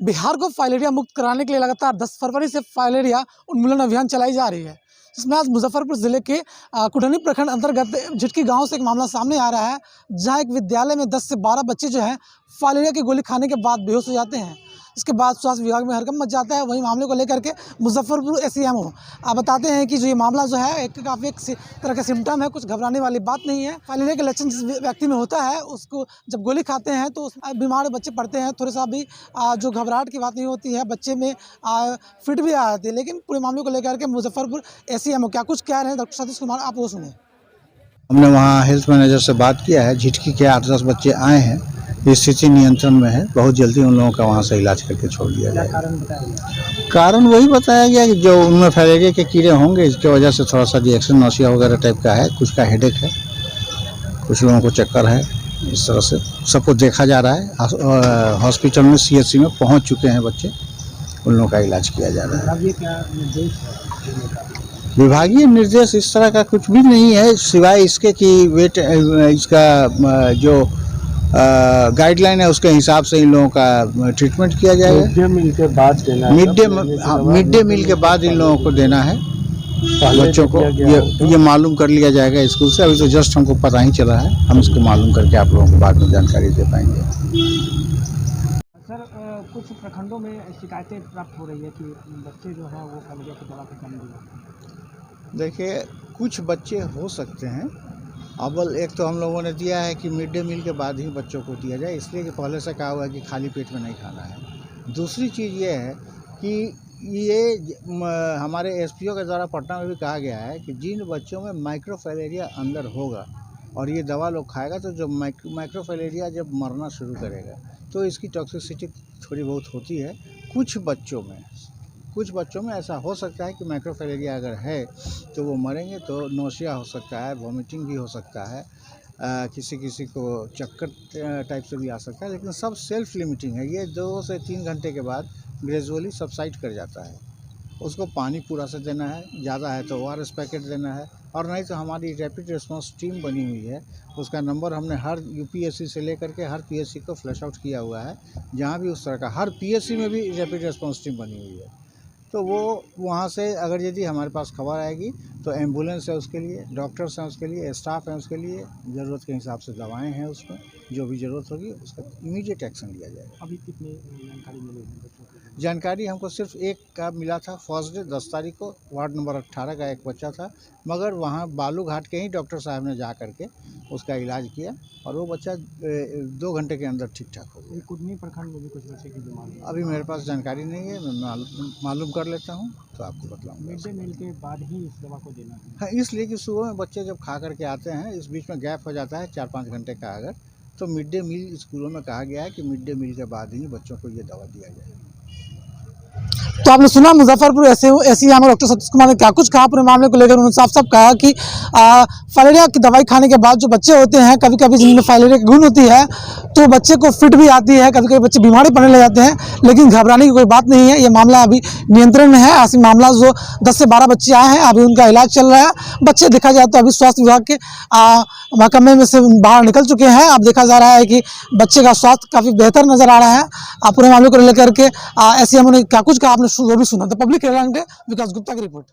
बिहार को फाइलेरिया मुक्त कराने के लिए लगातार 10 फरवरी से फाइलेरिया उन्मूलन अभियान चलाई जा रही है। इसमें आज मुजफ्फरपुर जिले के कुटनी प्रखंड अंतर्गत झिटकी गांव से एक मामला सामने आ रहा है, जहां एक विद्यालय में 10 से 12 बच्चे जो हैं फाइलेरिया की गोली खाने के बाद बेहोश हो जाते हैं। इसके बाद स्वास्थ्य विभाग में हड़कंप मच जाता है। वहीं मामले को लेकर के मुजफ्फरपुर एसडीएमओ आप बताते हैं कि जो ये मामला जो है काफ़ी एक तरह का सिम्टम है, कुछ घबराने वाली बात नहीं है। फाइलेरिया के लक्षण जिस व्यक्ति में होता है, उसको जब गोली खाते हैं तो बीमार बच्चे पड़ते हैं, थोड़ा सा भी जो घबराहट की बात नहीं होती है, बच्चे में फिट भी आ जाती है। लेकिन पूरे मामले को लेकर के मुजफ्फरपुर एसडीएमओ क्या कुछ कह रहे हैं डॉक्टर सतीश कुमार, आप वो सुने। हमने वहाँ हेल्थ मैनेजर से बात किया है। झिटकी के 8-10 बच्चे आए हैं, स्थिति नियंत्रण में है। बहुत जल्दी उन लोगों का वहाँ से इलाज करके छोड़ दिया जाएगा। कारण वही बताया गया कि जो उनमें फाइलेरिया के कीड़े होंगे, इसकी वजह से थोड़ा सा रिएक्शन नौसिया वगैरह टाइप का है, कुछ का हेडेक है, कुछ लोगों को चक्कर है। इस तरह से सबको देखा जा रहा है। हॉस्पिटल में CHC में पहुँच चुके हैं बच्चे, उन लोगों का इलाज किया जा रहा है। विभागीय निर्देश इस तरह का कुछ भी नहीं है, सिवाय इसके कि वेट इसका जो गाइडलाइन है उसके हिसाब से इन लोगों का ट्रीटमेंट किया जाएगा। मिड डे मील के बाद देना है, मिड डे मील के बाद इन लोगों को देना है बच्चों को। ये मालूम कर लिया जाएगा स्कूल से। अभी तो जस्ट हमको पता ही चला है, हम इसको मालूम करके आप लोगों को बाद में जानकारी दे पाएंगे। सर, कुछ प्रखंडों में शिकायतें प्राप्त हो रही है कि बच्चे जो हैं वो फाइलेरिया की दवा के कम दिए। देखिए, कुछ बच्चे हो सकते हैं। अव्वल एक तो हम लोगों ने दिया है कि मिड डे मील के बाद ही बच्चों को दिया जाए, इसलिए कि पहले से कहा हुआ है कि खाली पेट में नहीं खाना है। दूसरी चीज़ ये है कि ये हमारे SPO के द्वारा पटना में भी कहा गया है कि जिन बच्चों में माइक्रोफाइलेरिया अंदर होगा और ये दवा लोग खाएगा, तो जो माइक्रोफाइलेरिया जब मरना शुरू करेगा तो इसकी टॉक्सिसिटी थोड़ी बहुत होती है। कुछ बच्चों में ऐसा हो सकता है कि माइक्रोफाइलेरिया अगर है तो वो मरेंगे, तो नौसिया हो सकता है, वॉमिटिंग भी हो सकता है, किसी को चक्कर टाइप से भी आ सकता है। लेकिन सब सेल्फ लिमिटिंग है। ये 2 से 3 घंटे के बाद ग्रेजुअली सबसाइड कर जाता है। उसको पानी पूरा से देना है, ज़्यादा है तो ORS पैकेट देना है, और नहीं तो हमारी रैपिड रिस्पांस टीम बनी हुई है। उसका नंबर हमने हर UPSC से लेकर के हर PSC को फ्लैश आउट किया हुआ है। जहाँ भी उस तरह का, हर PSC में भी रैपिड रिस्पांस टीम बनी हुई है। तो वो वहाँ से अगर यदि हमारे पास खबर आएगी तो एम्बुलेंस है उसके लिए, डॉक्टर्स हैं उसके लिए, स्टाफ हैं उसके लिए, ज़रूरत के हिसाब से दवाएं हैं, उसमें जो भी ज़रूरत होगी उसका इमीडिएट एक्शन लिया जाएगा। अभी कितनी जानकारी मिली बच्चों को? जानकारी हमको सिर्फ एक का मिला था। फर्स्ट डे 10 तारीख को वार्ड नंबर 18 का एक बच्चा था, मगर वहाँ बालूघाट के ही डॉक्टर साहब ने जा करके उसका इलाज किया और वो बच्चा 2 घंटे के अंदर ठीक ठाक हो गया। कुटनी प्रखंड में भी कुछ बच्चे की बीमारी अभी मेरे पास जानकारी नहीं है, मैं मालूम कर लेता हूँ तो आपको बताऊँगा। मिड डे मील के बाद ही इस दवा को देना है? हाँ, इसलिए कि सुबह में बच्चे जब खा करके आते हैं, इस बीच में गैप हो जाता है 4-5 घंटे का, अगर तो मिड डे मील स्कूलों में कहा गया है कि मिड डे मील के बाद ही बच्चों को ये दवा दिया जाए। तो आपने सुना मुजफ्फरपुर एसडीएमओ डॉक्टर सतीश कुमार ने क्या कुछ कहा पूरे मामले को लेकर। उन्होंने साफ साफ कहा कि फाइलेरिया की दवाई खाने के बाद जो बच्चे होते हैं, कभी कभी जिनमें फाइलेरिया की गुण होती है तो बच्चे को फिट भी आती है, कभी कभी बच्चे बीमारी पड़ने लग जाते हैं, लेकिन घबराने की कोई बात नहीं है। ये मामला अभी नियंत्रण में है। ऐसी मामला जो 10 से 12 बच्चे आए हैं, अभी उनका इलाज चल रहा है। बच्चे देखा जाए तो अभी स्वास्थ्य विभाग के महकमे में से बाहर निकल चुके हैं। अब देखा जा रहा है कि बच्चे का स्वास्थ्य काफ़ी बेहतर नजर आ रहा है। पूरे मामले को लेकर के एसडीएमओ ने क्या कुछ कहा आपने वो भी सुना। तो पब्लिक विकास गुप्ता की रिपोर्ट।